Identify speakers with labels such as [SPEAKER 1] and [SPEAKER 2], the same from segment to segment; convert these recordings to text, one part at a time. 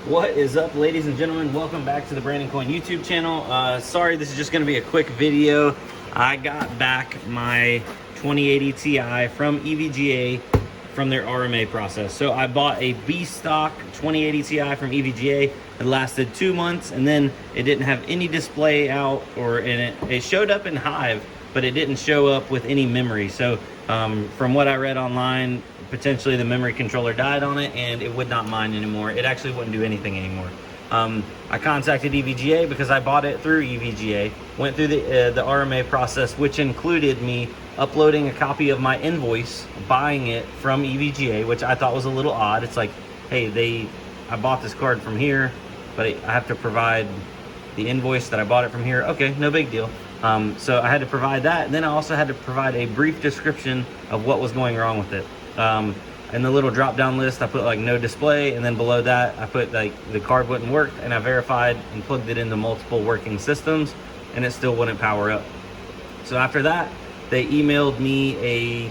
[SPEAKER 1] What is up, ladies and gentlemen? Welcome back to the Brandon Coin YouTube channel. Sorry, this is just going to be a quick video. I got back my 2080 Ti from EVGA from their RMA process. So I bought a B stock 2080 Ti from EVGA. It lasted 2 months, and then it didn't have any display out or in it. It showed up in Hive, but it didn't show up with any memory. So from what I read online, potentially the memory controller died on it and it would not mine anymore. It actually wouldn't do anything anymore. I contacted EVGA because I bought it through EVGA, went through the RMA process, which included me uploading a copy of my invoice, buying it from EVGA, which I thought was a little odd. It's like, hey, I bought this card from here, but I have to provide the invoice that I bought it from here. Okay, no big deal. So I had to provide that, and then I also had to provide a brief description of what was going wrong with it. In the little drop down list, I put like no display, and then below that I put like the card wouldn't work, and I verified and plugged it into multiple working systems, and it still wouldn't power up. So after that, they emailed me a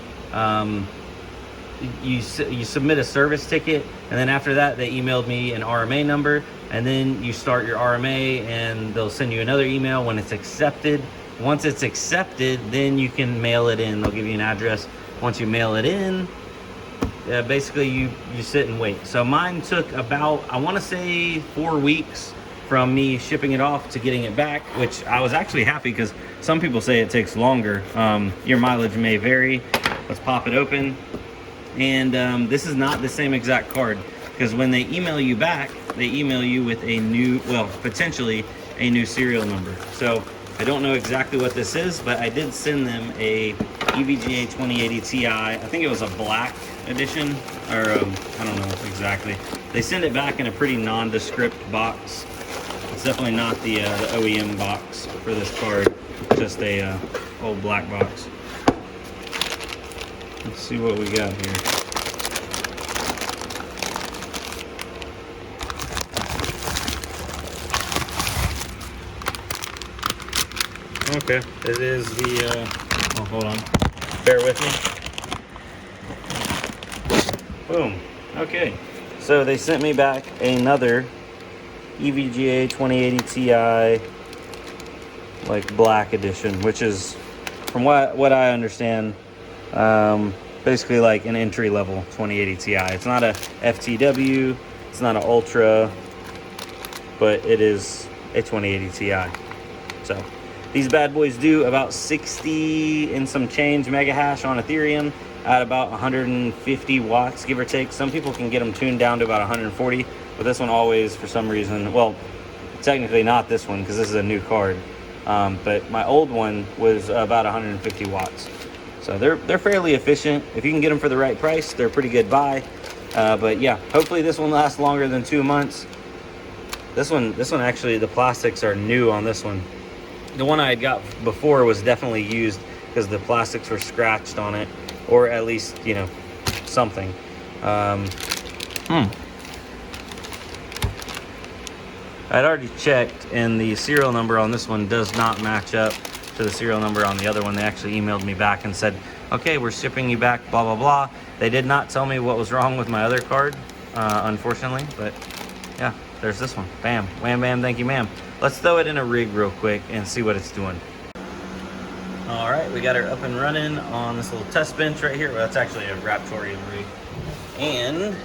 [SPEAKER 1] you submit a service ticket, and then after that they emailed me an RMA number, and then you start your RMA and they'll send you another email when it's accepted. Once it's accepted, then you can mail it in. They'll give you an address. Once you mail it in, basically you sit and wait. So mine took about, I want to say 4 weeks from me shipping it off to getting it back, which I was actually happy because some people say it takes longer. Your mileage may vary. Let's pop it open. And this is not the same exact card, because when they email you back, they email you with a new, well, potentially a new serial number. So I don't know exactly what this is, but I did send them a EVGA 2080 Ti. I think it was a black edition, or I don't know exactly. They send it back in a pretty nondescript box. It's definitely not the OEM box for this card, just a old black box. Let's see what we got here. Okay, it is the, oh, hold on, bear with me. Boom. Okay, so they sent me back another EVGA 2080 Ti, like black edition, which is, from what I understand, basically like an entry level 2080 Ti. It's not a FTW, it's not an Ultra, but it is a 2080 Ti. So these bad boys do about 60 and some change mega hash on Ethereum at about 150 watts, give or take. Some people can get them tuned down to about 140, but this one always, for some reason, well, technically not this one because this is a new card, but my old one was about 150 watts. So they're fairly efficient. If you can get them for the right price, they're a pretty good buy. But yeah, hopefully this one lasts longer than 2 months. This one actually, the plastics are new on this one. The one I had got before was definitely used because the plastics were scratched on it, or at least, you know, something. I'd already checked, and the serial number on this one does not match up to the serial number on the other one. They actually emailed me back and said, okay, we're shipping you back, blah, blah, blah. They did not tell me what was wrong with my other card, unfortunately, but yeah, there's this one. Bam, wham, bam, thank you, ma'am. Let's throw it in a rig real quick and see what it's doing. All right, we got her up and running on this little test bench right here. Well, that's actually a Raptorium rig. And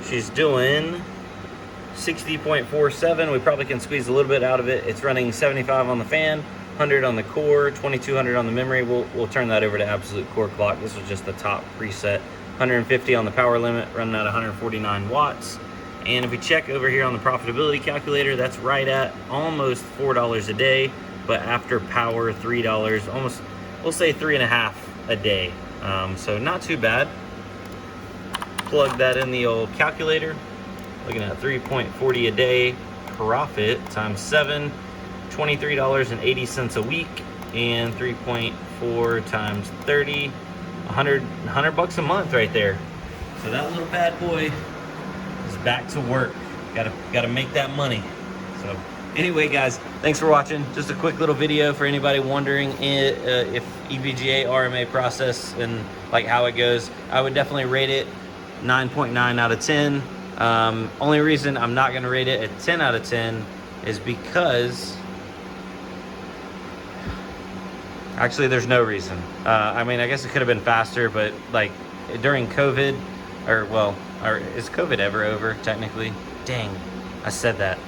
[SPEAKER 1] she's doing 60.47. We probably can squeeze a little bit out of it. It's running 75 on the fan, 100 on the core, 2200 on the memory. We'll turn that over to absolute core clock. This was just the top preset. 150 on the power limit, running at 149 watts. And if we check over here on the profitability calculator, that's right at almost $4 a day, but after power, $3, almost, we'll say 3.5 a day. So not too bad. Plug that in the old calculator. Looking at 3.40 a day profit times 7, $23.80 a week, and 3.4 times 30, 100 bucks a month right there. So that little bad boy is back to work. Gotta make that money. So anyway, guys, thanks for watching. Just a quick little video for anybody wondering if EVGA RMA process and like how it goes. I would definitely rate it 9.9 out of 10. Only reason I'm not going to rate it a 10 out of 10 is because... Actually, there's no reason. I mean, I guess it could have been faster, but like during COVID, or is COVID ever over, technically? Dang, I said that.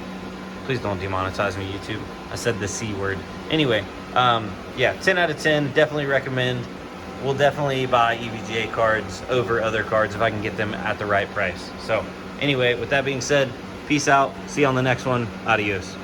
[SPEAKER 1] Please don't demonetize me, YouTube. I said the C word. Anyway, yeah, 10 out of 10, definitely recommend. We'll definitely buy EVGA cards over other cards if I can get them at the right price. So anyway, with that being said, peace out. See you on the next one. Adios.